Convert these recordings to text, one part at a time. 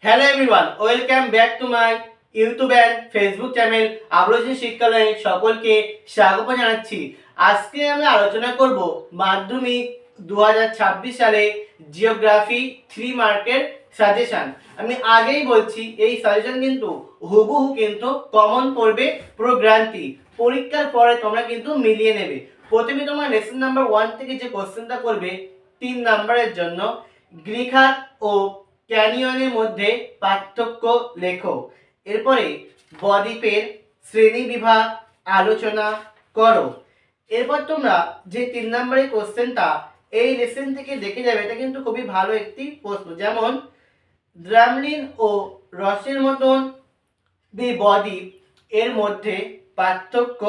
Hello everyone, welcome back to my YouTube and Facebook channel আবরোজন শিক্ষালয়ে সকলকে স্বাগত জানাচ্ছি। আজকে আমরা আলোচনা করব মাধ্যমিক 2026 সালে জিওগ্রাফি 3 মার্কের সাজেশন। আমি আগেই বলছি এই সাজেশন কিন্তু হুবহু কিন্তু কমন পড়বে প্রোগ্রামটি। পরীক্ষার পরে তোমরা কিন্তু মিলিয়ে নেবে। প্রথমে তোমার লেসন নাম্বার 1 থেকে যে কোশ্চেনটা করবে 3 নাম্বারের জন্য, গৃহঘাত ও ক্যানিয়নের মধ্যে পার্থক্য লেখো। এরপরে বদ্বীপের শ্রেণী বিভাগ আলোচনা করো। এরপর তোমরা যে 3 নম্বরের কোশ্চেনটা এই লেসন থেকে দেখে যাবে, এটা কিন্তু খুবই ভালো একটি প্রশ্ন। যেমন দ্রামলিন ও রসের মতন বদ্বীপ এর মধ্যে পার্থক্য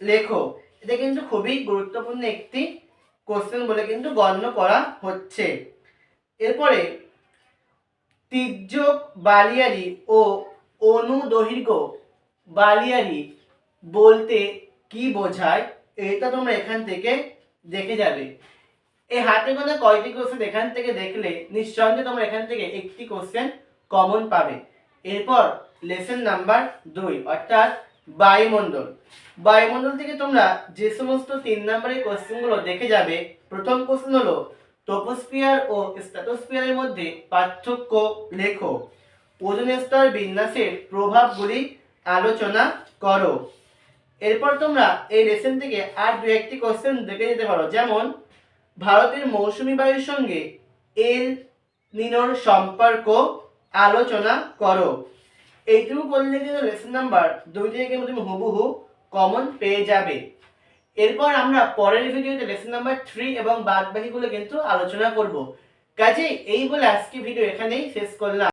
লেখো। এটা কিন্তু খুবই গুরুত্বপূর্ণ একটি কোশ্চেন বলে কিন্তু গণ্য করা হচ্ছে। এরপরে তির্যক বালিয়ারি ও অনুদৈর্ঘ্য বালিয়ারি বলতে কি বোঝায়, এটা তোমরা এখান থেকে দেখে যাবে। এই হাতে গোনা কয়টি কোশ্চেন এখান থেকে দেখলে নিঃসন্দেহে তোমরা এখান থেকে একটি কোশ্চেন কমন পাবে। এরপর লেসন নাম্বার 2 অর্থাৎ বায়ুমণ্ডল। বায়ুমণ্ডল থেকে তোমরা যে সমস্ত 3 নম্বরের কোশ্চেনগুলো দেখে যাবে, প্রথম কোশ্চেন হলো ট্রপোস্ফিয়ার ও স্ট্র্যাটোস্ফিয়ারের মধ্যে পার্থক্য লেখো। ওজোন স্তর বিন্যাসের প্রভাবগুলি আলোচনা করো। এরপর তোমরা এই লেসন থেকে আর দু একটি কোশ্চেন দেখে যেতে পারো। যেমন ভারতের মৌসুমী বায়ুর সঙ্গে এল নিনোর সম্পর্ক আলোচনা করো। এইটুকু করলে কিন্তু লেসন নাম্বার 2 থেকে কিন্তু তুমি হুবহু কমন পেয়ে যাবে। এরপর আমরা পরের ভিডিওতে লেসন নাম্বার 3 এবং বাদবাকিগুলো কিন্তু আলোচনা করব। কাজেই এই বলে আজকে ভিডিও এখানেই শেষ করলাম।